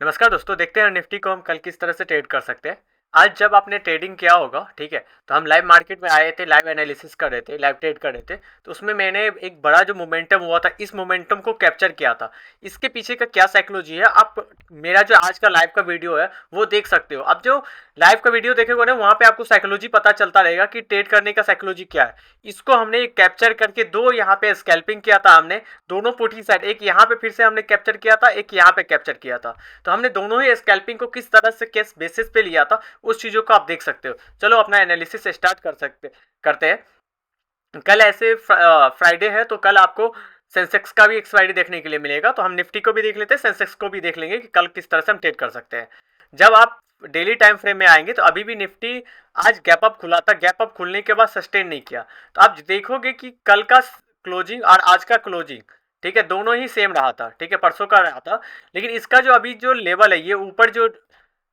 नमस्कार दोस्तों, देखते हैं निफ्टी को हम कल किस तरह से ट्रेड कर सकते हैं। आज जब आपने ट्रेडिंग किया होगा, ठीक है, तो हम लाइव मार्केट में आए थे, लाइव एनालिसिस कर रहे थे, लाइव ट्रेड कर रहे थे। तो उसमें मैंने एक बड़ा जो मोमेंटम हुआ था, इस मोमेंटम को कैप्चर किया था। इसके पीछे का क्या साइकोलॉजी है, आप मेरा जो आज का लाइव का वीडियो है वो देख सकते हो। अब जो लाइव का वीडियो देखेगा ना, वहाँ पे आपको साइकोलॉजी पता चलता रहेगा कि ट्रेड करने का साइकोलॉजी क्या है। इसको हमने कैप्चर करके दो यहाँ पे स्कैल्पिंग किया था हमने, दोनों पुट साइड, एक यहाँ पे फिर से हमने कैप्चर किया था, एक यहाँ पे कैप्चर किया था। तो हमने दोनों ही स्कैल्पिंग को किस तरह से किस बेसिस पे लिया था, उस चीजों को आप देख सकते हो। चलो अपना एनालिसिस स्टार्ट करते हैं। कल ऐसे फ्राइडे है, तो कल आपको सेंसेक्स का भी एक्सपायरी देखने के लिए मिलेगा। तो हम निफ्टी को भी देख लेते हैं, सेंसेक्स को भी देख लेंगे कि कल किस तरह से हम ट्रेड कर सकते हैं। जब आप डेली टाइम फ्रेम में आएंगे तो अभी भी निफ्टी आज गैप अप खुला था, गैप अप खुलने के बाद सस्टेन नहीं किया। तो आप देखोगे कि कल का क्लोजिंग और आज का क्लोजिंग, ठीक है, दोनों ही सेम रहा था, ठीक है, परसों का रहा था। लेकिन इसका जो अभी जो लेवल है, ये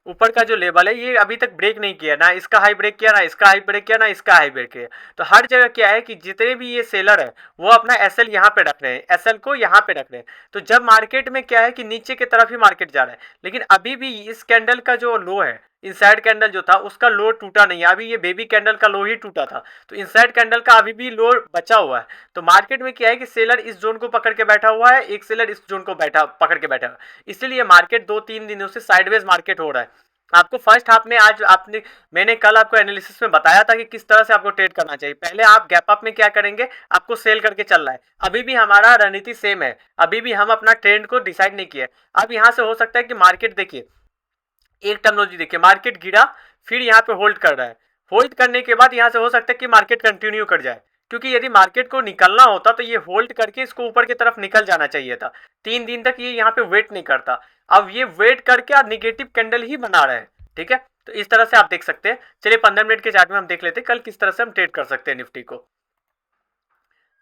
ऊपर का जो लेवल है, ये अभी तक ब्रेक नहीं किया, ना इसका हाई ब्रेक किया, ना इसका हाई ब्रेक किया, ना इसका हाई ब्रेक किया। तो हर जगह क्या है कि जितने भी ये सेलर है वो अपना एसएल यहाँ पे रख रहे हैं, एसएल को यहाँ पे रख रहे हैं। तो जब मार्केट में क्या है कि नीचे की तरफ ही मार्केट जा रहा है, लेकिन अभी भी इस कैंडल का जो लो है, इनसाइड कैंडल जो था उसका लो टूटा नहीं है। अभी ये बेबी कैंडल का लो ही टूटा था, तो इनसाइड कैंडल का अभी भी लो बचा हुआ है। तो मार्केट में क्या है कि सेलर इस जोन को पकड़ के बैठा हुआ है, एक सेलर इस जोन को पकड़ के बैठा हुआ है। इसलिए मार्केट 2-3 दिनों से साइडवेज मार्केट हो रहा है। आपको फर्स्ट हाफ में आज आपने मैंने कल आपको एनालिसिस में बताया था कि किस तरह से आपको ट्रेड करना चाहिए। पहले आप गैप अप में क्या करेंगे, आपको सेल करके चलना है। अभी भी हमारा रणनीति सेम है, अभी भी हम अपना ट्रेंड को डिसाइड नहीं किया। अब यहां से हो सकता है कि मार्केट देखिए, एक टर्मिनोलॉजी देखिए, मार्केट गिरा, फिर यहाँ पे होल्ड कर रहा है। होल्ड करने के बाद यहाँ से हो सकता है कि मार्केट कंटिन्यू कर जाए, क्योंकि यदि मार्केट को निकलना होता तो ये होल्ड करके इसको ऊपर की तरफ निकल जाना चाहिए था। 3 दिन तक ये यहाँ पे वेट नहीं करता, अब ये वेट करके और निगेटिव कैंडल ही बना रहा है, ठीक है। तो इस तरह से आप देख सकते हैं। चलिए 15 मिनट के चार्ट में हम देख लेते हैं कल किस तरह से हम ट्रेड कर सकते हैं निफ्टी को।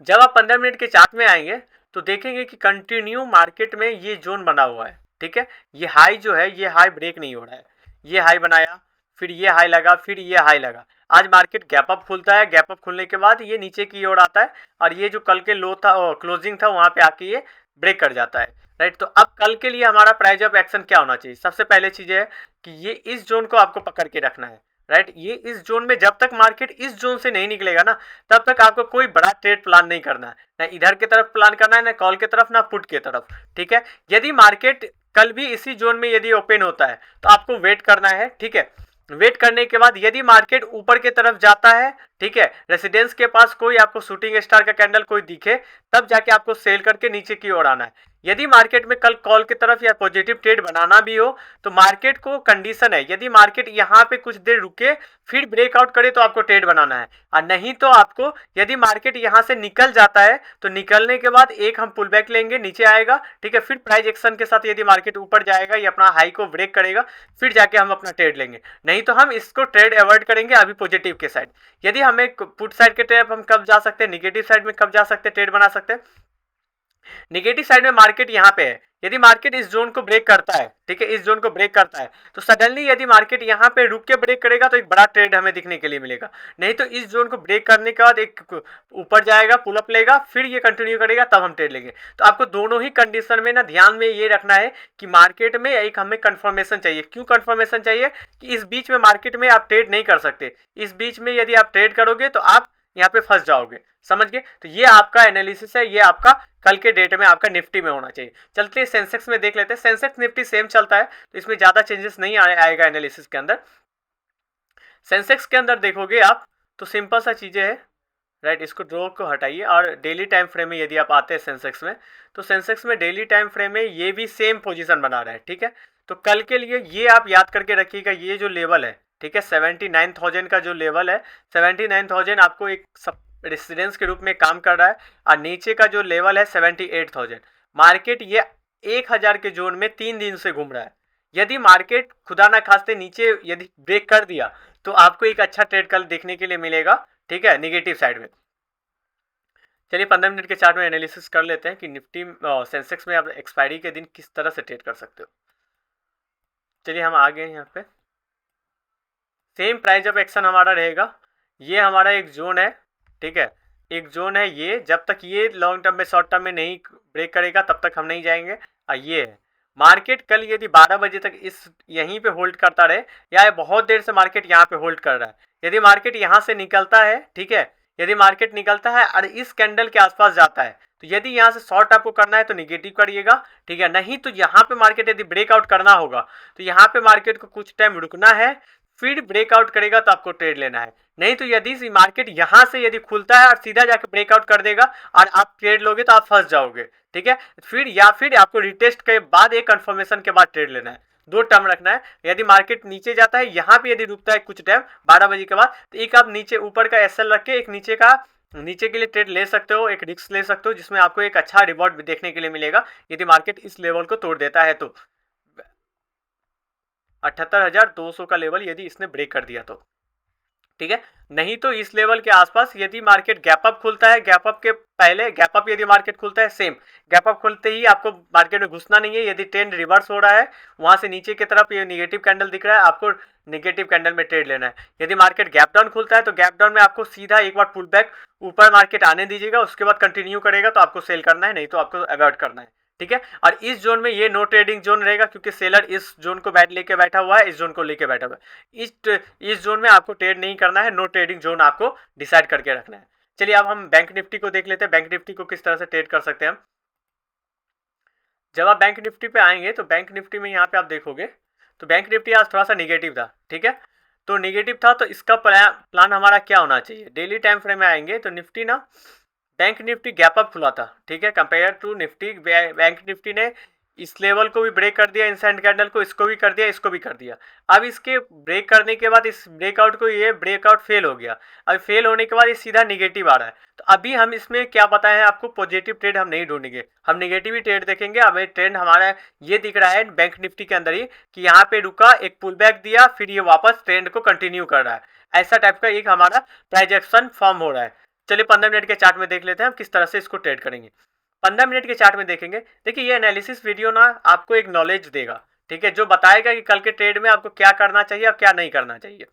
जब आप 15 मिनट के चार्ट में आएंगे तो देखेंगे कि कंटिन्यू मार्केट में ये जोन बना हुआ है, ठीक है। ये हाई जो है, ये हाई ब्रेक नहीं हो रहा है। ये हाई बनाया, फिर ये हाई लगा, फिर ये हाई लगा। आज मार्केट गैप अप खुलता है, गैप अप खुलने के बाद ये नीचे की ओर आता है, और ये जो कल के लो था, क्लोजिंग था, वहां पे आके ये ब्रेक कर जाता है, राइट। तो अब कल के लिए हमारा प्राइस ऑफ एक्शन क्या होना चाहिए, सबसे पहले चीज है कि ये इस जोन को आपको पकड़ के रखना है, राइट। ये इस जोन में, जब तक मार्केट इस जोन से नहीं निकलेगा ना, तब तक आपको कोई बड़ा ट्रेड प्लान नहीं करना है, ना इधर की तरफ प्लान करना है, ना कॉल की तरफ, ना पुट की तरफ, ठीक है। यदि मार्केट कल भी इसी जोन में यदि ओपन होता है तो आपको वेट करना है, ठीक है। वेट करने के बाद यदि मार्केट ऊपर की तरफ जाता है, ठीक है, रेसिडेंस के पास कोई आपको शूटिंग स्टार का कैंडल कोई दिखे, तब जाके आपको सेल करके नीचे की ओर आना है। यदि मार्केट में कल कॉल की तरफ या पॉजिटिव ट्रेड बनाना भी हो, तो मार्केट को कंडीशन है, यदि मार्केट यहाँ पे कुछ देर रुके फिर ब्रेकआउट करे तो आपको ट्रेड बनाना है। और नहीं तो आपको, यदि मार्केट यहाँ से निकल जाता है तो निकलने के बाद एक हम पुल बैक लेंगे, नीचे आएगा, ठीक है, फिर प्राइस एक्शन के साथ यदि मार्केट ऊपर जाएगा या अपना हाई को ब्रेक करेगा, फिर जाके हम अपना ट्रेड लेंगे। नहीं तो हम इसको ट्रेड अवॉइड करेंगे अभी पॉजिटिव के साइड। यदि हमें पुट साइड के ट्रेड हम कब जा सकते हैं, निगेटिव साइड में कब जा सकते हैं, ट्रेड बना सकते हैं। निगेटिव साइड में मार्केट यहाँ पे है, यदि मार्केट इस जोन को ब्रेक करता है, ठीक है, इस जोन को ब्रेक करता है, तो सडनली यदि मार्केट यहाँ पे रुक के ब्रेक करेगा तो एक बड़ा ट्रेड हमें दिखने के लिए मिलेगा। नहीं तो इस जोन को ब्रेक करने के बाद एक ऊपर जाएगा, पुल अप लेगा, फिर ये कंटिन्यू करेगा, तब हम ट्रेड लेंगे। तो आपको दोनों ही कंडीशन में ना ध्यान में ये रखना है कि मार्केट में एक हमें कंफर्मेशन चाहिए। क्यों कंफर्मेशन चाहिए, कि इस बीच में मार्केट में आप ट्रेड नहीं कर सकते। इस बीच में यदि आप ट्रेड करोगे तो आप यहाँ पे फंस जाओगे, समझ गए। तो ये आपका एनालिसिस है, ये आपका कल के डेट में आपका निफ्टी में होना चाहिए। चलते हैं सेंसेक्स में देख लेते हैं। सेंसेक्स निफ्टी सेम चलता है, तो इसमें ज्यादा चेंजेस नहीं आएगा एनालिसिस के अंदर। सेंसेक्स के अंदर देखोगे आप तो सिंपल सा चीजें है, राइट। इसको ड्रॉ को हटाइए, और डेली टाइम फ्रेम में यदि आप आते हैं सेंसेक्स में, तो सेंसेक्स में डेली टाइम फ्रेम में ये भी सेम पोजीशन बना रहा है, ठीक है। तो कल के लिए ये आप याद करके रखिएगा, ये जो लेवल है, ठीक है, 79,000 का जो लेवल है, 79,000 आपको एक रेसिडेंस के रूप में काम कर रहा है। और नीचे का जो लेवल है 78,000, मार्केट ये 1,000 के जोन में 3 दिन से घूम रहा है। यदि मार्केट खुदा ना खास्ते नीचे यदि ब्रेक कर दिया तो आपको एक अच्छा ट्रेड कल देखने के लिए मिलेगा, ठीक है, निगेटिव साइड में। चलिए 15 मिनट के चार्ट में एनालिसिस कर लेते हैं कि निफ्टी सेंसेक्स में आप एक्सपायरी के दिन किस तरह से ट्रेड कर सकते हो। चलिए हम आ गए यहाँ पे। सेम प्राइस ऑफ एक्शन हमारा रहेगा, ये हमारा एक जोन है, ठीक है, एक जोन है ये। जब तक ये लॉन्ग टर्म में, शॉर्ट टर्म में नहीं ब्रेक करेगा तब तक हम नहीं जाएंगे। ये है, मार्केट कल यदि 12 बजे तक इस यहीं पे होल्ड करता रहे, या बहुत देर से मार्केट यहाँ पे होल्ड कर रहा है, यदि मार्केट यहाँ से निकलता है, ठीक है, यदि मार्केट निकलता है और इस कैंडल के आसपास जाता है, तो यदि यहाँ से शॉर्ट आपको करना है तो निगेटिव करिएगा, ठीक है, नहीं तो यहाँ पे मार्केट यदि ब्रेकआउट करना होगा तो यहाँ पे मार्केट को कुछ टाइम रुकना है, फिर ब्रेकआउट करेगा तो आपको ट्रेड लेना है। नहीं तो यदि मार्केट यहाँ से यदि खुलता है और सीधा जाकर ब्रेकआउट कर देगा और आप ट्रेड लोगे तो आप फंस जाओगे, ठीक है, फिर या फिर आपको रिटेस्ट के बाद एक कंफर्मेशन के बाद ट्रेड लेना है, दो टर्म रखना है। यदि मार्केट नीचे जाता है, यहाँ पे यदि रुकता है कुछ टाइम 12 बजे के बाद, तो एक आप नीचे ऊपर का एसएल रख के एक नीचे के लिए ट्रेड ले सकते हो, एक रिस्क ले सकते हो, जिसमें आपको एक अच्छा रिवॉर्ड भी देखने के लिए मिलेगा यदि मार्केट इस लेवल को तोड़ देता है तो 78,200 का लेवल यदि इसने ब्रेक कर दिया तो, ठीक है। नहीं तो इस लेवल के आसपास यदि मार्केट गैप अप खुलता है, गैप अप के पहले गैप अप यदि मार्केट खुलता है, सेम गैप अप खुलते ही आपको मार्केट में घुसना नहीं है। यदि ट्रेंड रिवर्स हो रहा है, वहां से नीचे की तरफ ये निगेटिव कैंडल दिख रहा है, आपको निगेटिव कैंडल में ट्रेड लेना है। यदि मार्केट गैप डाउन खुलता है तो गैप डाउन में आपको सीधा एक बार पुल बैक ऊपर मार्केट आने दीजिएगा, उसके बाद कंटिन्यू करेगा तो आपको सेल करना है, नहीं तो आपको अवॉइड करना है, ठीक है। और इस जोन में ये नो ट्रेडिंग जोन रहेगा, क्योंकि सेलर इस जोन को लेके बैठा हुआ है, इस जोन को लेके बैठा हुआ है। इस जोन में आपको ट्रेड नहीं करना है, नो ट्रेडिंग जोन आपको डिसाइड करके रखना है। चलिए अब हम बैंक निफ्टी को देख लेते हैं, बैंक निफ्टी को किस तरह से ट्रेड कर सकते हैं हम। जब आप बैंक निफ्टी पे आएंगे तो बैंक निफ्टी में यहाँ पे आप देखोगे तो बैंक निफ्टी आज थोड़ा सा निगेटिव था, ठीक है। तो निगेटिव था तो इसका प्लान हमारा क्या होना चाहिए। डेली टाइम फ्रेम में आएंगे तो निफ्टी ना, बैंक निफ्टी गैप अप खुला था, ठीक है, compare to Nifty. Bank Nifty ने इस लेवल को भी ब्रेक कर दिया, इंसेंट कैंडल को, इसको भी कर दिया, इसको भी कर दिया। अब इसके ब्रेक करने के बाद इस ब्रेकआउट को, ये ब्रेकआउट फेल हो गया। अब फेल होने के बाद ये सीधा निगेटिव आ रहा है, तो अभी हम इसमें क्या पता है आपको, पॉजिटिव ट्रेड हम नहीं ढूंढेंगे, हम निगेटिव ही ट्रेड देखेंगे। अब ट्रेंड हमारा ये दिख रहा है बैंक निफ्टी के अंदर ही कि यहाँ पे रुका, एक पुल बैक दिया, फिर ये वापस ट्रेंड को कंटिन्यू कर रहा है, ऐसा टाइप का एक हमारा प्राइजेक्शन फॉर्म हो रहा है। चलिए 15 मिनट के चार्ट में देख लेते हैं हम किस तरह से इसको ट्रेड करेंगे। 15 मिनट के चार्ट में देखेंगे, देखिए ये एनालिसिस वीडियो ना आपको एक नॉलेज देगा, ठीक है, जो बताएगा कि कल के ट्रेड में आपको क्या करना चाहिए और क्या नहीं करना चाहिए।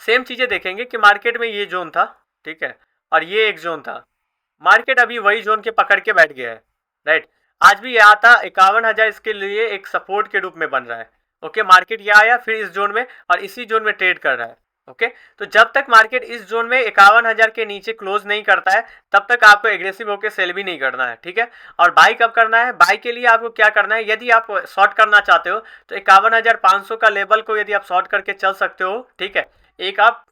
सेम चीजें देखेंगे कि मार्केट में ये जोन था, ठीक है, और ये एक जोन था, मार्केट अभी वही जोन के पकड़ के बैठ गया है, राइट। आज भी यहाँ था 51,000, इसके लिए एक सपोर्ट के रूप में बन रहा है, ओके। मार्केट यहाँ आया, फिर इस जोन में और इसी जोन में ट्रेड कर रहा है, ओके। तो जब तक मार्केट इस जोन में 51,000 के नीचे क्लोज नहीं करता है, तब तक आपको एग्रेसिव होकर सेल भी नहीं करना है, ठीक है। और बाई कब करना है, बाई के लिए आपको क्या करना है, यदि आप शॉर्ट करना चाहते हो तो 51,500 का लेवल को यदि आप शॉर्ट करके चल सकते हो, ठीक है, एक आप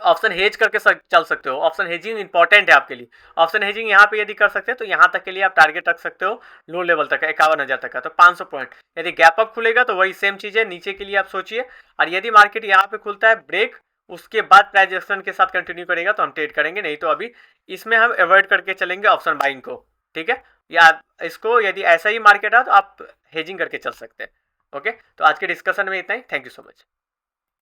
ऑप्शन हेज करके चल सकते हो। ऑप्शन हेजिंग इंपॉर्टेंट है आपके लिए। ऑप्शन हेजिंग यहाँ पे यदि कर सकते हैं तो यहाँ तक के लिए आप टारगेट रख सकते हो, लो लेवल तक 51,000 तक का, तो 500 पॉइंट। यदि गैप अप खुलेगा तो वही सेम चीज़ है, नीचे के लिए आप सोचिए। और यदि मार्केट यहाँ पे खुलता है ब्रेक, उसके बाद प्राइस एक्शन के साथ कंटिन्यू करेगा तो हम ट्रेड करेंगे, नहीं तो अभी इसमें हम अवॉइड करके चलेंगे ऑप्शन बाइंग को, ठीक है। या इसको यदि ऐसा ही मार्केट है तो आप हेजिंग करके चल सकते हैं, ओके। तो आज के डिस्कशन में इतना ही, थैंक यू सो मच।